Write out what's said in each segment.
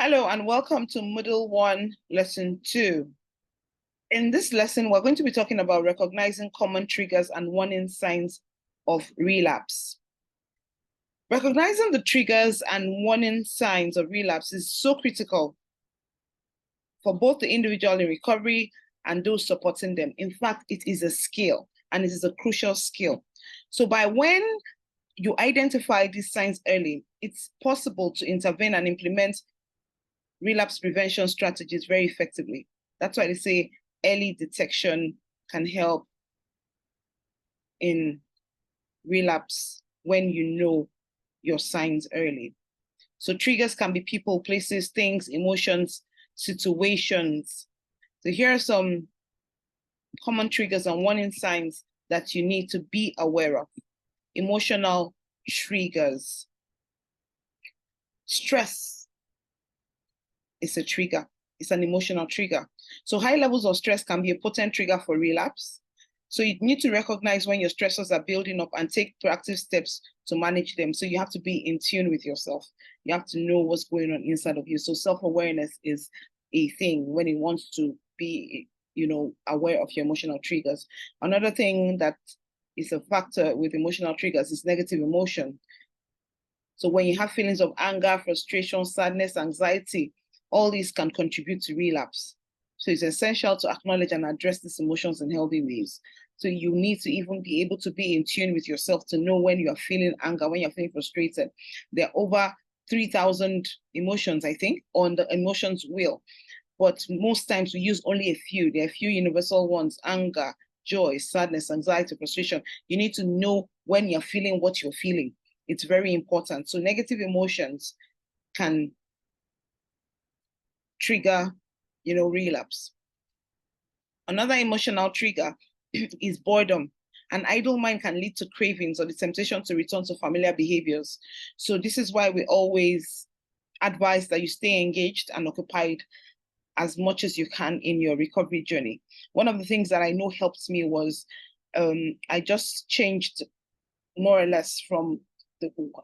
Hello and welcome to Moodle 1 Lesson 2. In this lesson, we're going to be talking about recognizing common triggers and warning signs of relapse. Recognizing the triggers and warning signs of relapse is so critical for both the individual in recovery and those supporting them. In fact, it is a skill and it is a crucial skill. So by when you identify these signs early, it's possible to intervene and implement relapse prevention strategies very effectively. That's why they say early detection can help in relapse when you know your signs early. So triggers can be people, places, things, emotions, situations. So here are some common triggers and warning signs that you need to be aware of. Emotional triggers. Stress is a trigger. It's an emotional trigger. So high levels of stress can be a potent trigger for relapse. So you need to recognize when your stressors are building up and take proactive steps to manage them. So you have to be in tune with yourself. You have to know what's going on inside of you. So self-awareness is a thing when you want to be, aware of your emotional triggers. Another thing that is a factor with emotional triggers is negative emotion. So when you have feelings of anger, frustration, sadness, anxiety, all these can contribute to relapse. So it's essential to acknowledge and address these emotions in healthy ways. So you need to even be able to be in tune with yourself to know when you are feeling anger, when you're feeling frustrated. There are over 3,000 emotions, I think, on the emotions wheel. But most times we use only a few. There are a few universal ones: anger, joy, sadness, anxiety, frustration. You need to know when you're feeling what you're feeling. It's very important. So negative emotions can trigger, relapse. Another emotional trigger is boredom. An idle mind can lead to cravings or the temptation to return to familiar behaviors. So this is why we always advise that you stay engaged and occupied as much as you can in your recovery journey. One of the things that I know helped me was I just changed more or less from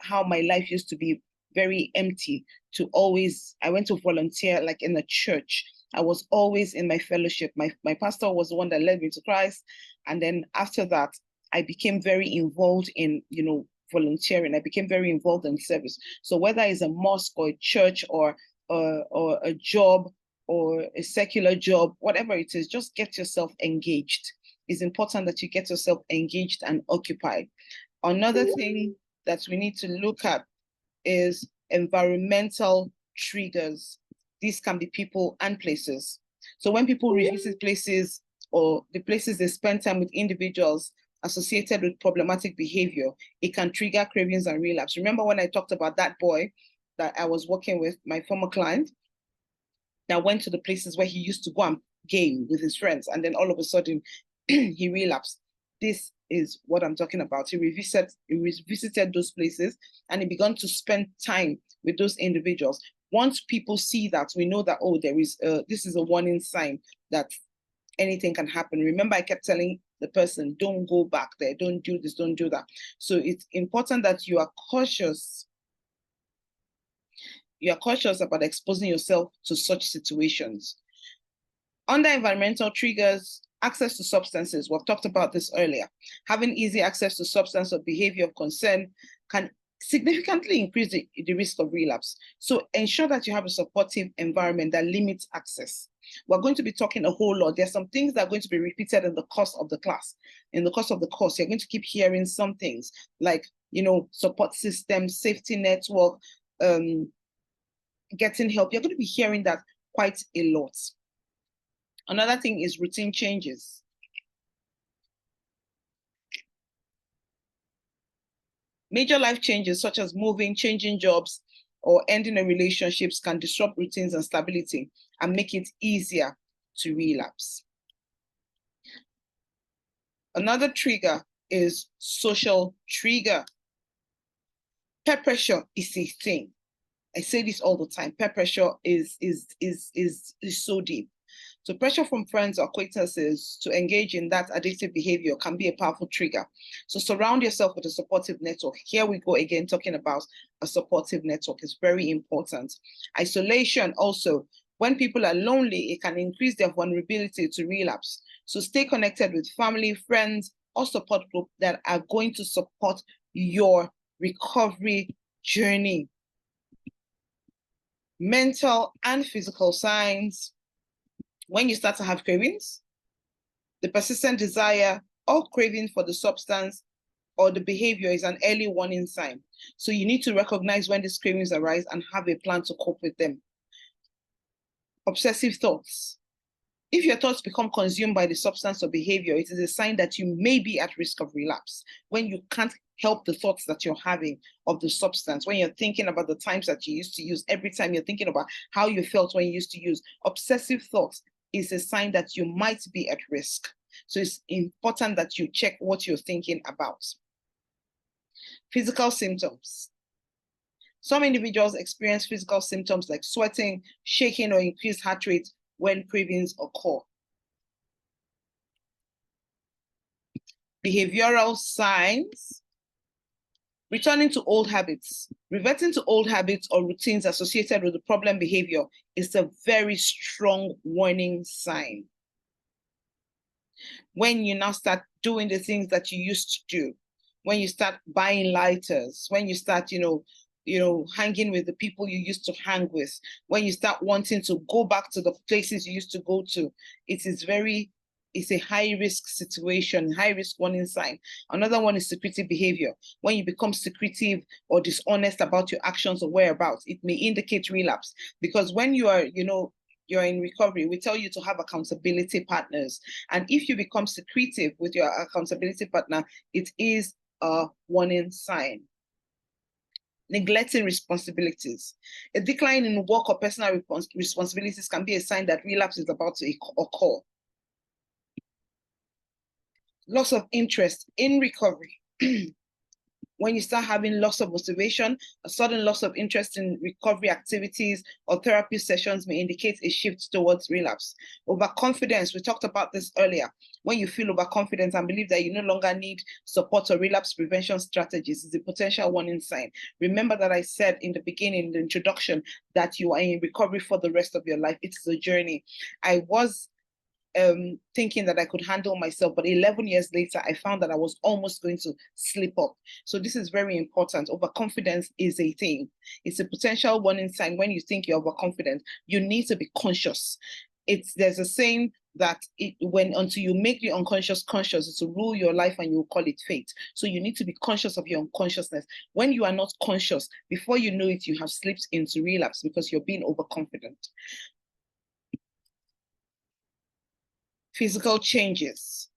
how my life used to be very empty to always, I went to volunteer like in a church. I was always in my fellowship. My pastor was the one that led me to Christ. And then after that, I became very involved in, volunteering. I became very involved in service. So whether it's a mosque or a church or a job or a secular job, whatever it is, just get yourself engaged. It's important that you get yourself engaged and occupied. Another thing that we need to look at is environmental triggers. These can be people and places. So when people revisit places or the places they spend time with individuals associated with problematic behavior, it can trigger cravings and relapse. Remember when I talked about that boy that I was working with, my former client, that went to the places where he used to go and game with his friends, and then all of a sudden he relapsed. This is what I'm talking about. He revisited those places and he began to spend time with those individuals. Once people see that, we know that, oh, this is a warning sign that anything can happen. Remember, I kept telling the person, don't go back there, don't do this, don't do that. So it's important that you are cautious. You are cautious about exposing yourself to such situations. Under environmental triggers, access to substances, we've talked about this earlier. Having easy access to substance or behavior of concern can significantly increase the risk of relapse. So ensure that you have a supportive environment that limits access. We're going to be talking a whole lot. There's some things that are going to be repeated in the course of the class. In the course of the course, you're going to keep hearing some things like, support system, safety network, getting help. You're going to be hearing that quite a lot. Another thing is routine changes. Major life changes such as moving, changing jobs, or ending a relationships can disrupt routines and stability and make it easier to relapse. Another trigger is social trigger. Peer pressure is a thing. I say this all the time. Peer pressure is so deep. So pressure from friends or acquaintances to engage in that addictive behavior can be a powerful trigger. So surround yourself with a supportive network. Here we go again, talking about a supportive network is very important. Isolation also, when people are lonely, it can increase their vulnerability to relapse. So stay connected with family, friends, or support group that are going to support your recovery journey. Mental and physical signs. When you start to have cravings, the persistent desire or craving for the substance or the behavior is an early warning sign. So you need to recognize when these cravings arise and have a plan to cope with them. Obsessive thoughts. If your thoughts become consumed by the substance or behavior, it is a sign that you may be at risk of relapse. When you can't help the thoughts that you're having of the substance, when you're thinking about the times that you used to use, every time you're thinking about how you felt when you used to use, obsessive thoughts is a sign that you might be at risk. So it's important that you check what you're thinking about. Physical symptoms. Some individuals experience physical symptoms like sweating, shaking, or increased heart rate when cravings occur. Behavioral signs. Returning to old habits. Reverting to old habits or routines associated with the problem behavior is a very strong warning sign. When you now start doing the things that you used to do, when you start buying lighters, when you start, hanging with the people you used to hang with, when you start wanting to go back to the places you used to go to, it's a high-risk situation, high-risk warning sign. Another one is secretive behavior. When you become secretive or dishonest about your actions or whereabouts, it may indicate relapse. Because when you are, you're in recovery, we tell you to have accountability partners. And if you become secretive with your accountability partner, it is a warning sign. Neglecting responsibilities. A decline in work or personal responsibilities can be a sign that relapse is about to occur. Loss of interest in recovery. When you start having loss of motivation, a sudden loss of interest in recovery activities or therapy sessions may indicate a shift towards relapse. Overconfidence, we talked about this earlier. When you feel overconfident and believe that you no longer need support or relapse prevention strategies, is a potential warning sign. Remember that I said in the beginning, in the introduction, that you are in recovery for the rest of your life. It's a journey. I was thinking that I could handle myself, but 11 years later, I found that I was almost going to slip up. So this is very important. Overconfidence is a thing. It's a potential warning sign. When you think you're overconfident, you need to be conscious. There's a saying that until you make the unconscious conscious, it will rule your life and you will call it fate. So you need to be conscious of your unconsciousness. When you are not conscious, before you know it, you have slipped into relapse because you're being overconfident. Physical changes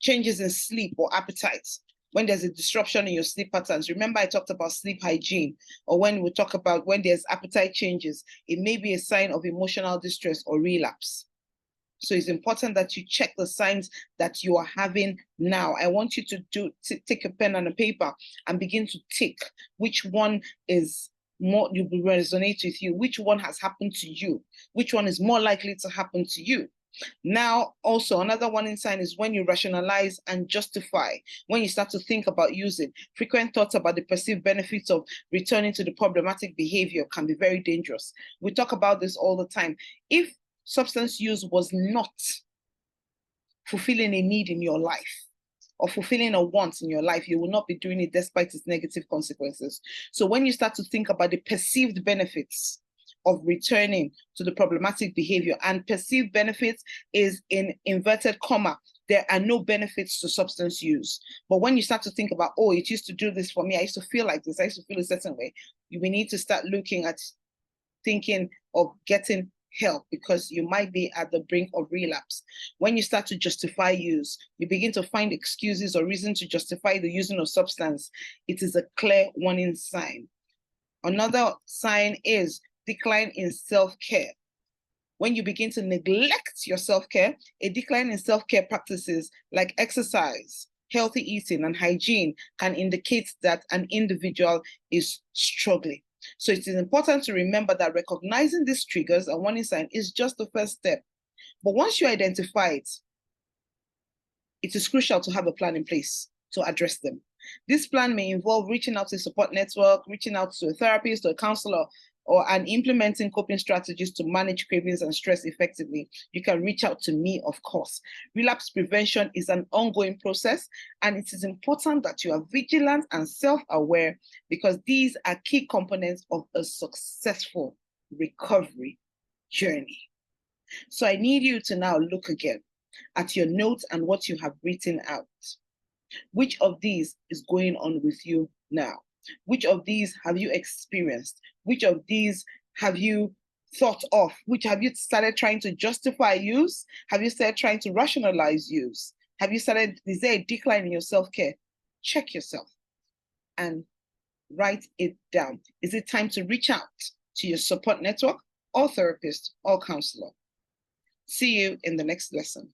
in sleep or appetite. When there's a disruption in your sleep patterns, remember I talked about sleep hygiene, or when we talk about when there's appetite changes, it may be a sign of emotional distress or relapse. So it's important that you check the signs that you are having now. I want you to take a pen and a paper and begin to tick which one is more, you will resonate with you, which one has happened to you, which one is more likely to happen to you. Now, also, another warning sign is when you rationalize and justify, when you start to think about using. Frequent thoughts about the perceived benefits of returning to the problematic behavior can be very dangerous. We talk about this all the time. If substance use was not fulfilling a need in your life or fulfilling a want in your life, you will not be doing it despite its negative consequences. So when you start to think about the perceived benefits of returning to the problematic behavior, and perceived benefits is in inverted comma, there are no benefits to substance use. But when you start to think about, oh, it used to do this for me, I used to feel like this, I used to feel a certain way, we need to start looking at thinking of getting help because you might be at the brink of relapse. When you start to justify use, you begin to find excuses or reason to justify the using of substance, it is a clear warning sign. Another sign is decline in self-care. When you begin to neglect your self-care, a decline in self-care practices like exercise, healthy eating, and hygiene can indicate that an individual is struggling. So it is important to remember that recognizing these triggers and warning sign is just the first step. But once you identify it, it is crucial to have a plan in place to address them. This plan may involve reaching out to a support network, reaching out to a therapist or a counselor, and implementing coping strategies to manage cravings and stress effectively. You can reach out to me, of course. Relapse prevention is an ongoing process, and it is important that you are vigilant and self-aware, because these are key components of a successful recovery journey. So I need you to now look again at your notes and what you have written out. Which of these is going on with you now? Which of these have you experienced? Which of these have you thought of? Which have you started trying to justify use? Have you started trying to rationalize use? Is there a decline in your self-care? Check yourself and write it down. Is it time to reach out to your support network or therapist or counselor? See you in the next lesson.